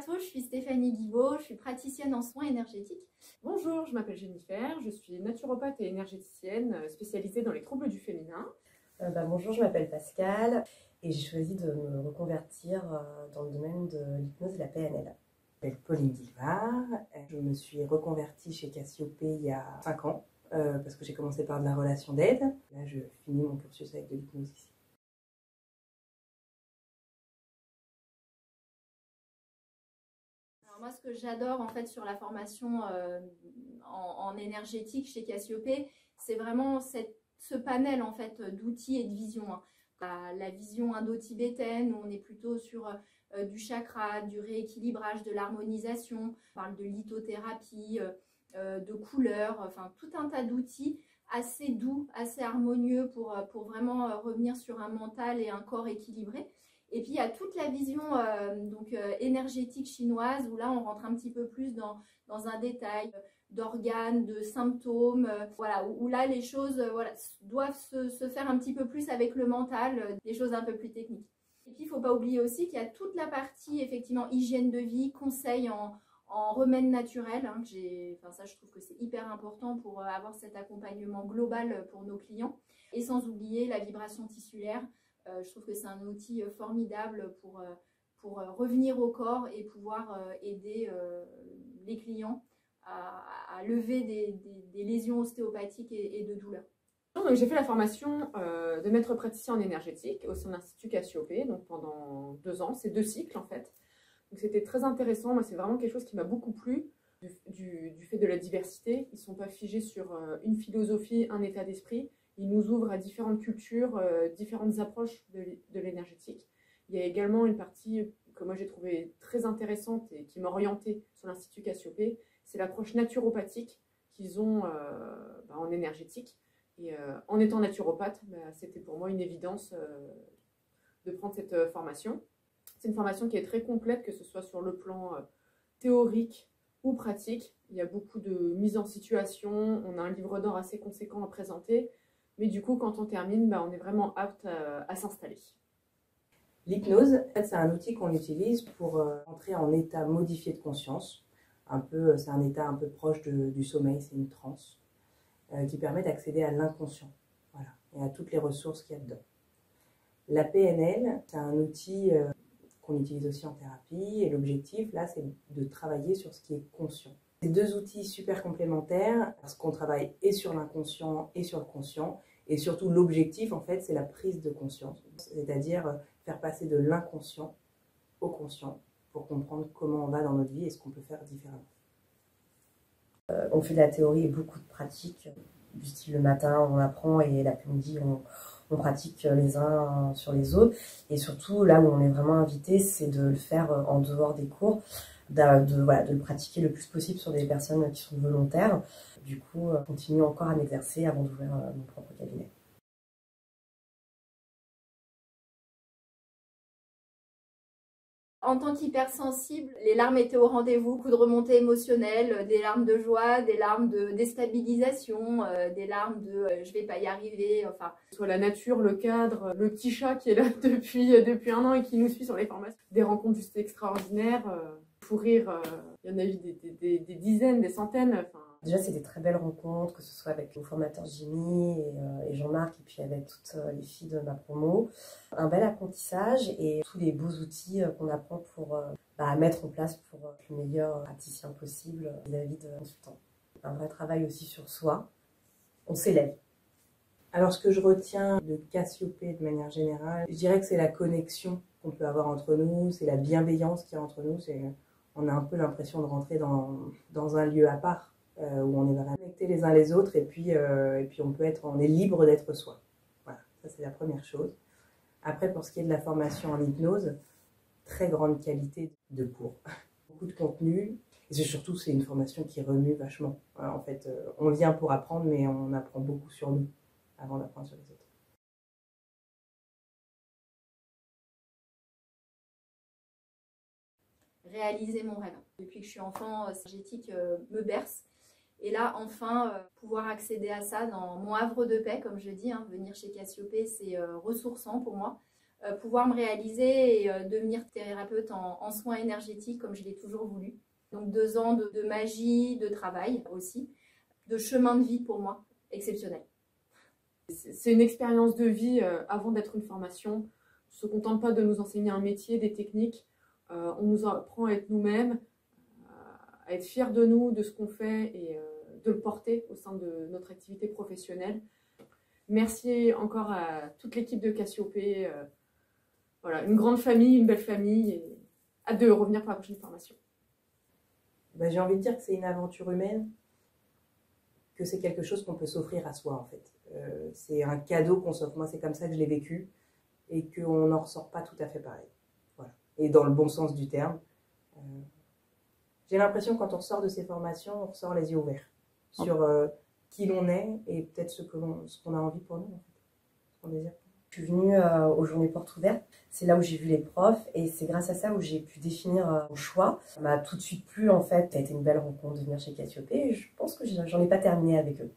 plateau, je suis Stéphanie Guibaud, je suis praticienne en soins énergétiques. Bonjour, je m'appelle Jennifer, je suis naturopathe et énergéticienne spécialisée dans les troubles du féminin. Bonjour, je m'appelle Pascal et j'ai choisi de me reconvertir dans le domaine de l'hypnose et la PNL. Je m'appelle Pauline Guilvard, je me suis reconvertie chez Cassiopée il y a 5 ans parce que j'ai commencé par de la relation d'aide. Là, je finis mon cursus avec de l'hypnose ici. Alors moi, ce que j'adore en fait sur la formation en énergétique chez Cassiopée, c'est vraiment ce panel en fait d'outils et de visions. La vision indo-tibétaine où on est plutôt sur du chakra, du rééquilibrage, de l'harmonisation. On parle de lithothérapie, de couleurs, enfin tout un tas d'outils assez doux, assez harmonieux pour vraiment revenir sur un mental et un corps équilibré. Et puis il y a toute la vision énergétique chinoise où là on rentre un petit peu plus dans un détail d'organes, de symptômes, voilà, où là les choses doivent se faire un petit peu plus avec le mental, des choses un peu plus techniques. Et puis il ne faut pas oublier aussi qu'il y a toute la partie effectivement hygiène de vie, conseils en remèdes naturels. Ça je trouve que c'est hyper important pour avoir cet accompagnement global pour nos clients. Et sans oublier la vibration tissulaire. Je trouve que c'est un outil formidable pour revenir au corps et pouvoir aider les clients à lever des lésions ostéopathiques et de douleurs. Donc j'ai fait la formation de maître praticien en énergétique au sein de l'Institut Cassiopée, donc pendant 2 ans, c'est 2 cycles en fait. Donc c'était très intéressant, moi c'est vraiment quelque chose qui m'a beaucoup plu du fait de la diversité. Ils ne sont pas figés sur une philosophie, un état d'esprit. Ils nous ouvrent à différentes cultures, différentes approches de l'énergétique. Il y a également une partie que moi j'ai trouvée très intéressante et qui m'a orientée sur l'Institut Cassiopée, c'est l'approche naturopathique qu'ils ont en énergétique. Et en étant naturopathe, c'était pour moi une évidence de prendre cette formation. C'est une formation qui est très complète, que ce soit sur le plan théorique ou pratique. Il y a beaucoup de mise en situation, on a un livre d'or assez conséquent à présenter. Mais du coup, quand on termine, on est vraiment apte à s'installer. L'hypnose, en fait, c'est un outil qu'on utilise pour entrer en état modifié de conscience. C'est un état un peu proche du sommeil, c'est une transe, qui permet d'accéder à l'inconscient, voilà, et à toutes les ressources qu'il y a dedans. La PNL, c'est un outil qu'on utilise aussi en thérapie, et l'objectif, là, c'est de travailler sur ce qui est conscient. C'est 2 outils super complémentaires parce qu'on travaille et sur l'inconscient et sur le conscient. Et surtout, l'objectif, en fait, c'est la prise de conscience. C'est-à-dire faire passer de l'inconscient au conscient pour comprendre comment on va dans notre vie et ce qu'on peut faire différemment. On fait de la théorie et beaucoup de pratiques. Du style le matin, on apprend et l'après-midi, on pratique les uns sur les autres. Et surtout, là où on est vraiment invité, c'est de le faire en dehors des cours. De le pratiquer le plus possible sur des personnes qui sont volontaires. Du coup, continue encore à m'exercer avant d'ouvrir mon propre cabinet. En tant qu'hypersensible, les larmes étaient au rendez-vous, beaucoup de remontées émotionnelles, des larmes de joie, des larmes de déstabilisation, des larmes de je vais pas y arriver, enfin. Soit la nature, le cadre, le petit chat qui est là depuis 1 an et qui nous suit sur les formations. Des rencontres juste extraordinaires, pour rire, il y en a eu des dizaines, des centaines. Enfin. Déjà, c'est des très belles rencontres, que ce soit avec mon formateur Jimmy et Jean-Marc, et puis avec toutes les filles de ma promo. Un bel apprentissage et tous les beaux outils qu'on apprend pour mettre en place pour être le meilleur praticien possible vis-à-vis de consultants. Un vrai travail aussi sur soi. On s'élève. Alors, ce que je retiens de Cassiopée de manière générale, je dirais que c'est la connexion qu'on peut avoir entre nous, c'est la bienveillance qu'il y a entre nous. On a un peu l'impression de rentrer dans un lieu à part. Où on est vraiment connectés les uns les autres et puis on est libre d'être soi. Voilà, ça c'est la première chose. Après, pour ce qui est de la formation en hypnose, très grande qualité de cours, beaucoup de contenu, et c'est une formation qui remue vachement. En fait, on vient pour apprendre, mais on apprend beaucoup sur nous avant d'apprendre sur les autres. Réaliser mon rêve. Depuis que je suis enfant, l'énergétique me berce. Et là, enfin, pouvoir accéder à ça dans mon havre de paix, comme je dis, venir chez Cassiopée, c'est ressourçant pour moi. pouvoir me réaliser et devenir thérapeute en soins énergétiques comme je l'ai toujours voulu. Donc 2 ans de magie, de travail aussi, de chemin de vie pour moi exceptionnel. C'est une expérience de vie avant d'être une formation. On ne se contente pas de nous enseigner un métier, des techniques. On nous apprend à être nous-mêmes, à être fiers de nous, de ce qu'on fait et de le porter au sein de notre activité professionnelle. Merci encore à toute l'équipe de Cassiopée. Voilà, une grande famille, une belle famille et hâte de revenir pour la prochaine formation. J'ai envie de dire que c'est une aventure humaine, que c'est quelque chose qu'on peut s'offrir à soi en fait. C'est un cadeau qu'on s'offre. Moi, c'est comme ça que je l'ai vécu et qu'on n'en ressort pas tout à fait pareil. Voilà. Et dans le bon sens du terme. J'ai l'impression que quand on ressort de ces formations, on ressort les yeux ouverts sur qui l'on est et peut-être ce qu'on a envie pour nous, en fait, ce qu'on désire. Je suis venue aux journées portes ouvertes. C'est là où j'ai vu les profs et c'est grâce à ça où j'ai pu définir mon choix. Ça m'a tout de suite plu en fait. Ça a été une belle rencontre de venir chez Cassiopée et je pense que j'en ai pas terminé avec eux.